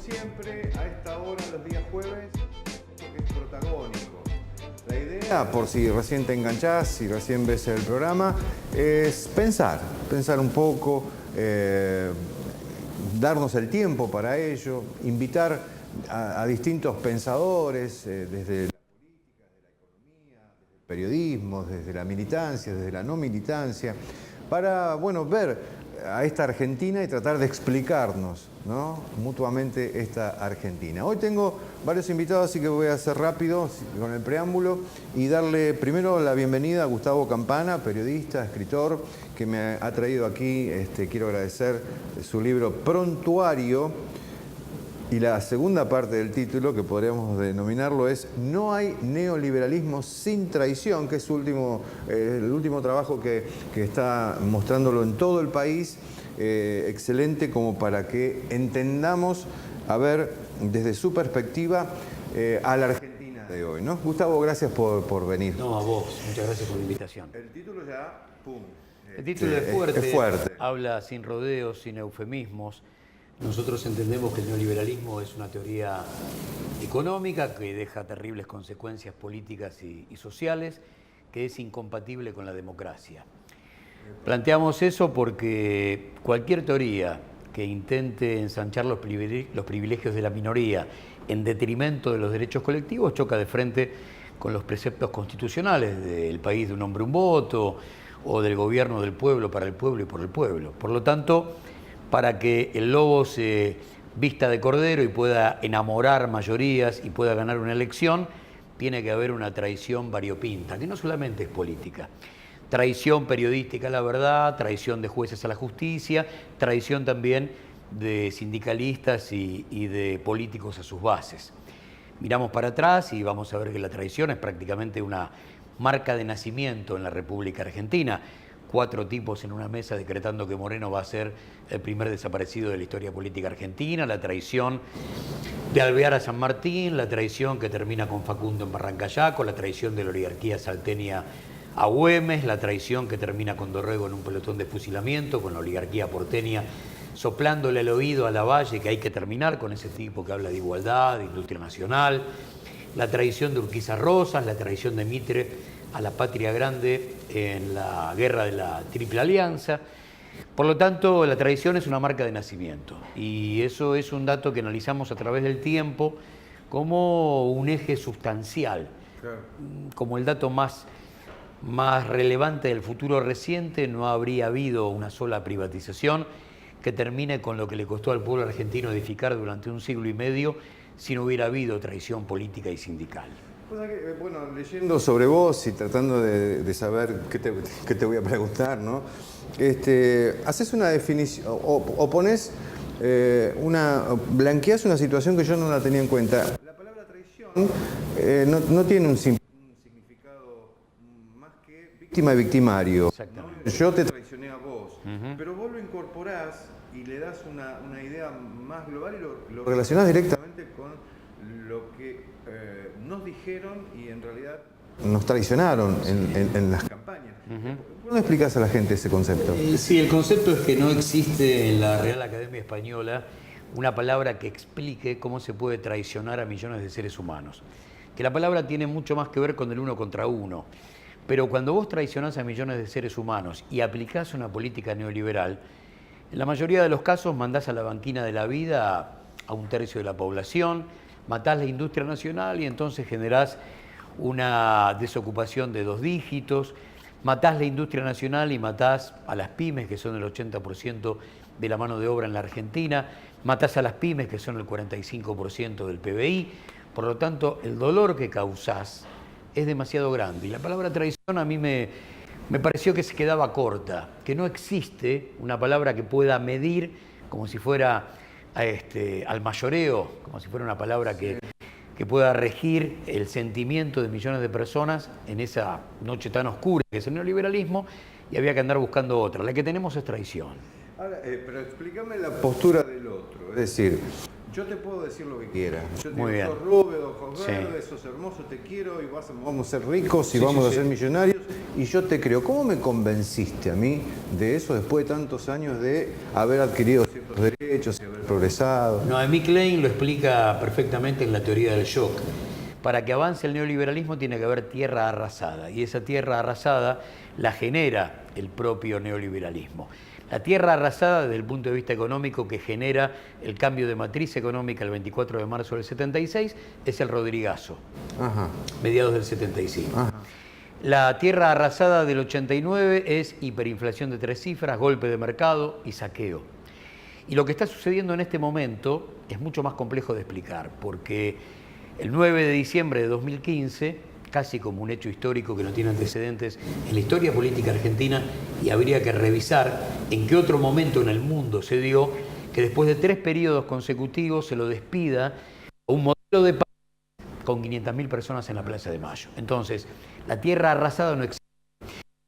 siempre, a esta hora, los días jueves, porque es protagónico. La idea, por si recién te enganchás, si recién ves el programa, es pensar un poco, darnos el tiempo para ello, invitar a distintos pensadores, desde la política, desde la economía, desde el periodismo, desde la militancia, desde la no militancia, para, bueno, ver a esta Argentina y tratar de explicarnos, ¿no?, mutuamente esta Argentina. Hoy tengo varios invitados, así que voy a ser rápido con el preámbulo y darle primero la bienvenida a Gustavo Campana, periodista, escritor, que me ha traído aquí. Quiero agradecer su libro Prontuario, y la segunda parte del título, que podríamos denominarlo, es No hay neoliberalismo sin traición, que es el último trabajo que está mostrándolo en todo el país, excelente como para que entendamos, a ver, desde su perspectiva, a la Argentina de hoy, ¿no? Gustavo, gracias por venir. No, a vos, muchas gracias por la invitación. El título ya, pum. El título es fuerte, es fuerte. Habla sin rodeos, sin eufemismos. Nosotros entendemos que el neoliberalismo es una teoría económica que deja terribles consecuencias políticas y sociales, que es incompatible con la democracia. Planteamos eso porque cualquier teoría que intente ensanchar los privilegios de la minoría en detrimento de los derechos colectivos choca de frente con los preceptos constitucionales del país de un hombre un voto o del gobierno del pueblo para el pueblo y por el pueblo. Por lo tanto, para que el lobo se vista de cordero y pueda enamorar mayorías y pueda ganar una elección, tiene que haber una traición variopinta, que no solamente es política. Traición periodística a la verdad, traición de jueces a la justicia, traición también de sindicalistas y de políticos a sus bases. Miramos para atrás y vamos a ver que la traición es prácticamente una marca de nacimiento en la República Argentina. 4 tipos en una mesa decretando que Moreno va a ser el primer desaparecido de la historia política argentina, la traición de Alvear a San Martín, la traición que termina con Facundo en Barrancayaco, la traición de la oligarquía salteña a Güemes, la traición que termina con Dorrego en un pelotón de fusilamiento, con la oligarquía porteña soplándole el oído a Lavalle que hay que terminar con ese tipo que habla de igualdad, de industria nacional, la traición de Urquiza Rosas, la traición de Mitre a la patria grande en la guerra de la Triple Alianza. Por lo tanto, la traición es una marca de nacimiento y eso es un dato que analizamos a través del tiempo como un eje sustancial, claro. Como el dato más relevante del futuro reciente. No habría habido una sola privatización que termine con lo que le costó al pueblo argentino edificar durante un siglo y medio si no hubiera habido traición política y sindical. Bueno, leyendo sobre vos y tratando de saber qué te voy a preguntar, ¿no? Haces una definición o pones blanqueás una situación que yo no la tenía en cuenta. La palabra traición no tiene un significado más que víctima y victimario. Exactamente. Yo te traicioné a vos, pero vos lo incorporás y le das una idea más global y lo relacionás directamente con lo que nos dijeron y en realidad nos traicionaron en las campañas. ¿Por qué no explicás a la gente ese concepto? Sí, el concepto es que no existe en la Real Academia Española una palabra que explique cómo se puede traicionar a millones de seres humanos. Que la palabra tiene mucho más que ver con el uno contra uno. Pero cuando vos traicionás a millones de seres humanos y aplicás una política neoliberal, en la mayoría de los casos mandás a la banquina de la vida a 1/3 de la población, matás la industria nacional y entonces generás una desocupación de 2 dígitos, matás la industria nacional y matás a las pymes, que son el 80% de la mano de obra en la Argentina, matás a las pymes, que son el 45% del PBI. Por lo tanto, el dolor que causás es demasiado grande. Y la palabra traición a mí me pareció que se quedaba corta, que no existe una palabra que pueda medir como si fuera al mayoreo, como si fuera una palabra que pueda regir el sentimiento de millones de personas en esa noche tan oscura que es el neoliberalismo, y había que andar buscando otra. La que tenemos es traición. Ahora, pero explícame la postura del otro. Es decir, Yo te puedo decir lo que quieras. Yo te Muy digo, bien. sos rubio, ojos Sí. verdes, sos hermoso, te quiero y vamos a ser ricos y Sí, vamos sí, a sí. ser millonarios. Y yo te creo. ¿Cómo me convenciste a mí de eso después de tantos años de haber adquirido ciertos derechos y haber progresado? Noemí Klein lo explica perfectamente en la teoría del shock. Para que avance el neoliberalismo tiene que haber tierra arrasada, y esa tierra arrasada la genera el propio neoliberalismo. La tierra arrasada desde el punto de vista económico que genera el cambio de matriz económica el 24 de marzo del 76 es el Rodrigazo, Ajá. mediados del 75. Ajá. La tierra arrasada del 89 es hiperinflación de 3 cifras, golpe de mercado y saqueo. Y lo que está sucediendo en este momento es mucho más complejo de explicar, porque el 9 de diciembre de 2015, casi como un hecho histórico que no tiene antecedentes en la historia política argentina, y habría que revisar en qué otro momento en el mundo se dio que después de 3 periodos consecutivos se lo despida a un modelo de paz con 500.000 personas en la Plaza de Mayo. Entonces, la tierra arrasada no existe.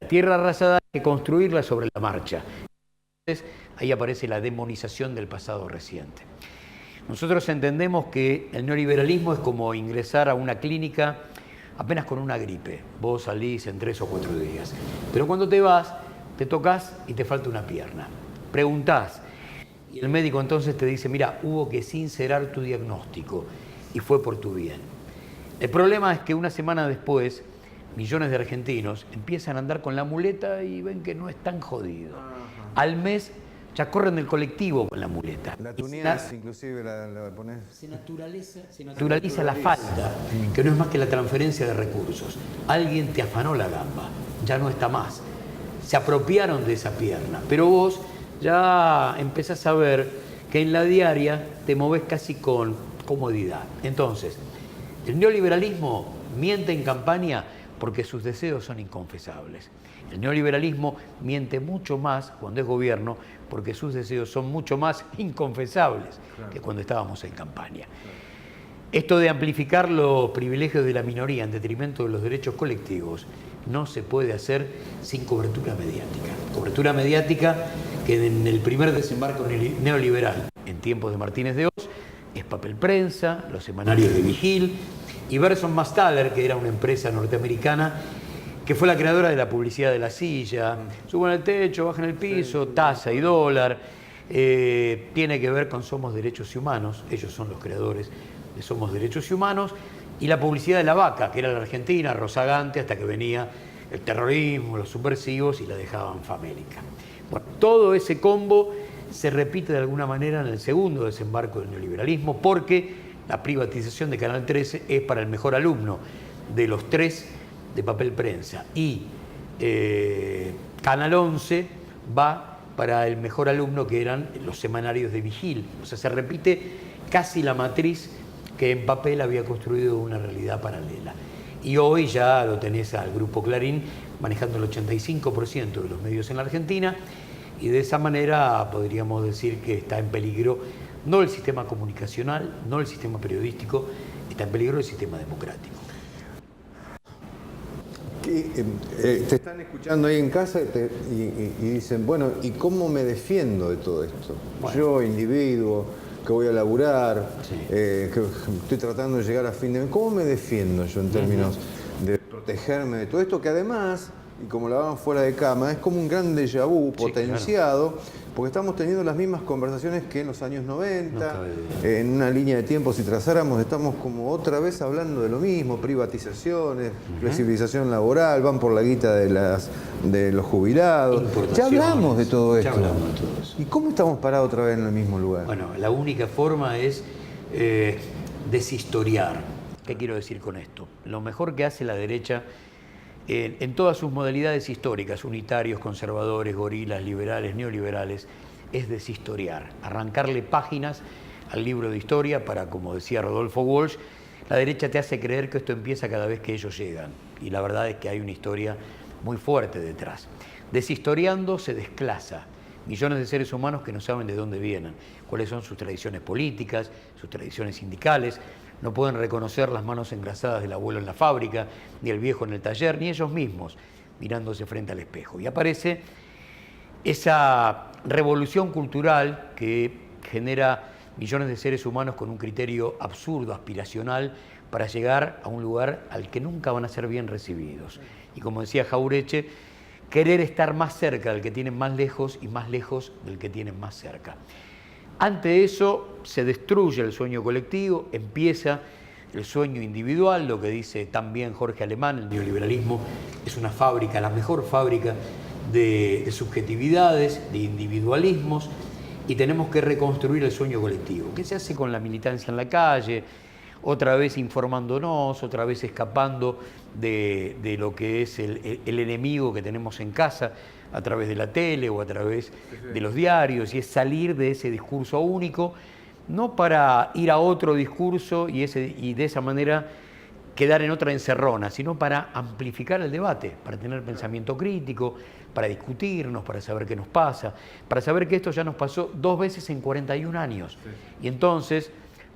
La tierra arrasada hay que construirla sobre la marcha. Entonces, ahí aparece la demonización del pasado reciente. Nosotros entendemos que el neoliberalismo es como ingresar a una clínica apenas con una gripe. Vos salís en 3 o 4 días. Pero cuando te vas, te tocas y te falta una pierna. Preguntás y el médico entonces te dice, mira, hubo que sincerar tu diagnóstico y fue por tu bien. El problema es que una semana después, millones de argentinos empiezan a andar con la muleta y ven que no es tan jodido. Al mes ya corren del colectivo con la muleta. La tuneás, inclusive la ponés. Se naturaliza la falta, que no es más que la transferencia de recursos. Alguien te afanó la gamba, ya no está más. Se apropiaron de esa pierna, pero vos ya empezás a ver que en la diaria te movés casi con comodidad. Entonces, el neoliberalismo miente en campaña porque sus deseos son inconfesables. El neoliberalismo miente mucho más cuando es gobierno porque sus deseos son mucho más inconfesables que cuando estábamos en campaña. Esto de amplificar los privilegios de la minoría en detrimento de los derechos colectivos no se puede hacer sin cobertura mediática. Cobertura mediática que en el primer desembarco neoliberal, en tiempos de Martínez de Oz, es Papel Prensa, los semanarios de Vigil y Berson Mastaller, que era una empresa norteamericana que fue la creadora de la publicidad de la silla, suban el techo, bajan el piso, tasa y dólar, tiene que ver con Somos Derechos y Humanos, ellos son los creadores de Somos Derechos y Humanos, y la publicidad de la vaca, que era la Argentina, rozagante, hasta que venía el terrorismo, los subversivos y la dejaban famélica. Bueno, todo ese combo se repite de alguna manera en el segundo desembarco del neoliberalismo, porque la privatización de Canal 13 es para el mejor alumno de los 3 de Papel Prensa y Canal 11 va para el mejor alumno, que eran los semanarios de Vigil. O sea, se repite casi la matriz que en papel había construido una realidad paralela. Y hoy ya lo tenés al Grupo Clarín manejando el 85% de los medios en la Argentina, y de esa manera podríamos decir que está en peligro no el sistema comunicacional, no el sistema periodístico, está en peligro el sistema democrático. Te están escuchando ahí en casa y dicen, bueno, ¿y cómo me defiendo de todo esto? Bueno. Yo, individuo, que voy a laburar, Sí. que estoy tratando de llegar a fin de mes, ¿cómo me defiendo yo en términos de protegerme de todo esto? Que además, y como lo hablábamos fuera de cama, es como un gran déjà vu potenciado, porque estamos teniendo las mismas conversaciones que en los años 90, No cabe duda. en una línea de tiempo, si trazáramos, estamos como otra vez hablando de lo mismo, privatizaciones, flexibilización laboral, van por la guita de los jubilados. Ya hablamos de todo esto. Ya hablamos de todo eso. ¿Y cómo estamos parados otra vez en el mismo lugar? Bueno, la única forma es deshistoriar. ¿Qué quiero decir con esto? Lo mejor que hace la derecha en todas sus modalidades históricas, unitarios, conservadores, gorilas, liberales, neoliberales, es deshistoriar, arrancarle páginas al libro de historia para, como decía Rodolfo Walsh, la derecha te hace creer que esto empieza cada vez que ellos llegan, y la verdad es que hay una historia muy fuerte detrás. Deshistoriando se desclasa millones de seres humanos que no saben de dónde vienen, cuáles son sus tradiciones políticas, sus tradiciones sindicales, no pueden reconocer las manos engrasadas del abuelo en la fábrica, ni el viejo en el taller, ni ellos mismos mirándose frente al espejo. Y aparece esa revolución cultural que genera millones de seres humanos con un criterio absurdo, aspiracional, para llegar a un lugar al que nunca van a ser bien recibidos. Y como decía Jauretche, querer estar más cerca del que tienen más lejos y más lejos del que tienen más cerca. Ante eso se destruye el sueño colectivo, empieza el sueño individual, lo que dice también Jorge Alemán, el neoliberalismo es una fábrica, la mejor fábrica de subjetividades, de individualismos, y tenemos que reconstruir el sueño colectivo, que se hace con la militancia en la calle, otra vez informándonos, otra vez escapando de lo que es el enemigo que tenemos en casa a través de la tele o a través de los diarios, y es salir de ese discurso único, no para ir a otro discurso y de esa manera quedar en otra encerrona, sino para amplificar el debate, para tener pensamiento crítico, para discutirnos, para saber qué nos pasa, para saber que esto ya nos pasó 2 veces en 41 años. Y entonces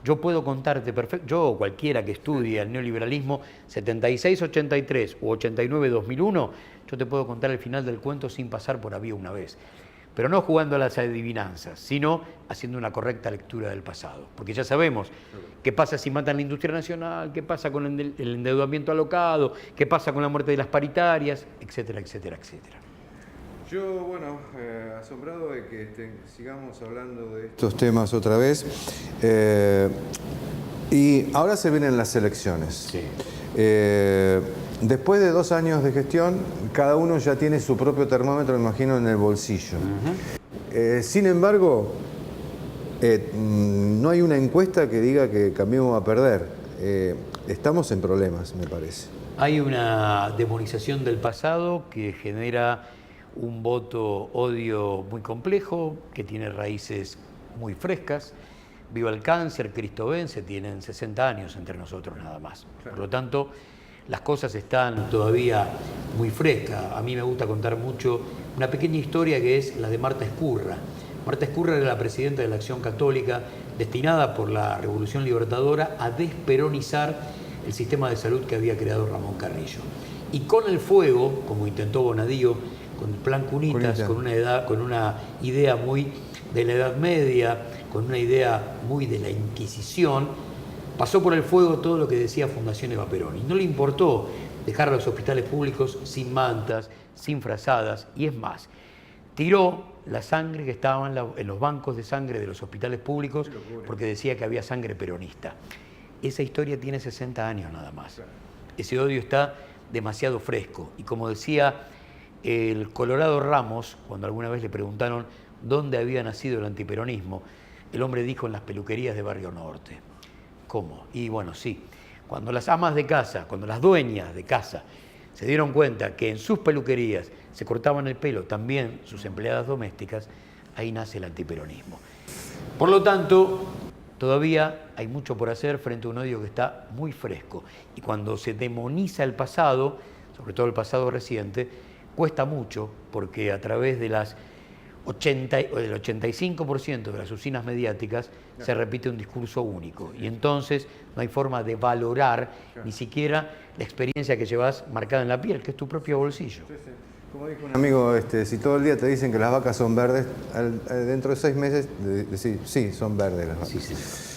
yo puedo contarte perfecto, yo o cualquiera que estudie el neoliberalismo 76-83 o 89-2001, yo te puedo contar el final del cuento sin pasar por Había una vez. Pero no jugando a las adivinanzas, sino haciendo una correcta lectura del pasado. Porque ya sabemos qué pasa si matan la industria nacional, qué pasa con el endeudamiento alocado, qué pasa con la muerte de las paritarias, etcétera, etcétera, etcétera. Yo, bueno, asombrado de que sigamos hablando de estos temas otra vez. Y ahora se vienen las elecciones. Sí. Después de 2 años de gestión, cada uno ya tiene su propio termómetro, me imagino, en el bolsillo. Sin embargo, no hay una encuesta que diga que Cambiemos va a perder. Estamos en problemas, me parece. Hay una demonización del pasado que genera un voto odio muy complejo, que tiene raíces muy frescas. Viva el cáncer, Cristo vence, tienen 60 años entre nosotros nada más. Por lo tanto, las cosas están todavía muy frescas. A mí me gusta contar mucho una pequeña historia que es la de Marta Ezcurra. Marta Ezcurra era la presidenta de la Acción Católica, destinada por la Revolución Libertadora a desperonizar el sistema de salud que había creado Ramón Carrillo. Y con el fuego, como intentó Bonadío, con el Plan Cunitas, con una idea muy de la Edad Media, con una idea muy de la Inquisición, pasó por el fuego todo lo que decía Fundación Eva Perón. Y no le importó dejar a los hospitales públicos sin mantas, sin frazadas, y es más, tiró la sangre que estaba en los bancos de sangre de los hospitales públicos porque decía que había sangre peronista. Esa historia tiene 60 años nada más. Ese odio está demasiado fresco. Y como decía el Colorado Ramos, cuando alguna vez le preguntaron dónde había nacido el antiperonismo, el hombre dijo en las peluquerías de Barrio Norte. ¿Cómo? Y bueno, sí, cuando las amas de casa, cuando las dueñas de casa se dieron cuenta que en sus peluquerías se cortaban el pelo también sus empleadas domésticas, ahí nace el antiperonismo. Por lo tanto, todavía hay mucho por hacer frente a un odio que está muy fresco. Y cuando se demoniza el pasado, sobre todo el pasado reciente, cuesta mucho porque a través de del 85% de las usinas mediáticas se repite un discurso único y entonces no hay forma de valorar ni siquiera la experiencia que llevas marcada en la piel, que es tu propio bolsillo. Sí, sí. Como dijo un amigo, si todo el día te dicen que las vacas son verdes, dentro de 6 meses decir, sí, son verdes las vacas. Sí, sí.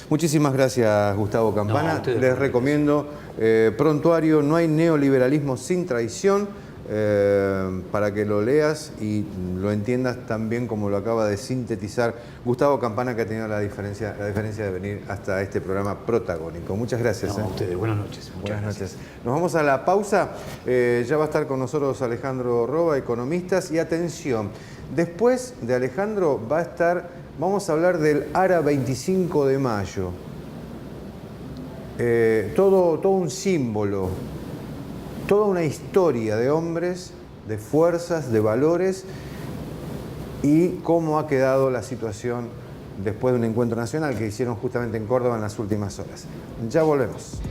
Muchísimas gracias, Gustavo Campana. No, les recomiendo Prontuario, no hay neoliberalismo sin traición. Para que lo leas y lo entiendas tan bien como lo acaba de sintetizar Gustavo Campana, que ha tenido la diferencia de venir hasta este programa protagónico. Muchas gracias. A ustedes, buenas noches. Buenas noches. Nos vamos a la pausa. Ya va a estar con nosotros Alejandro Roba, economistas. Y atención, después de Alejandro vamos a hablar del ARA 25 de mayo. Todo un símbolo. Toda una historia de hombres, de fuerzas, de valores y cómo ha quedado la situación después de un encuentro nacional que hicieron justamente en Córdoba en las últimas horas. Ya volvemos.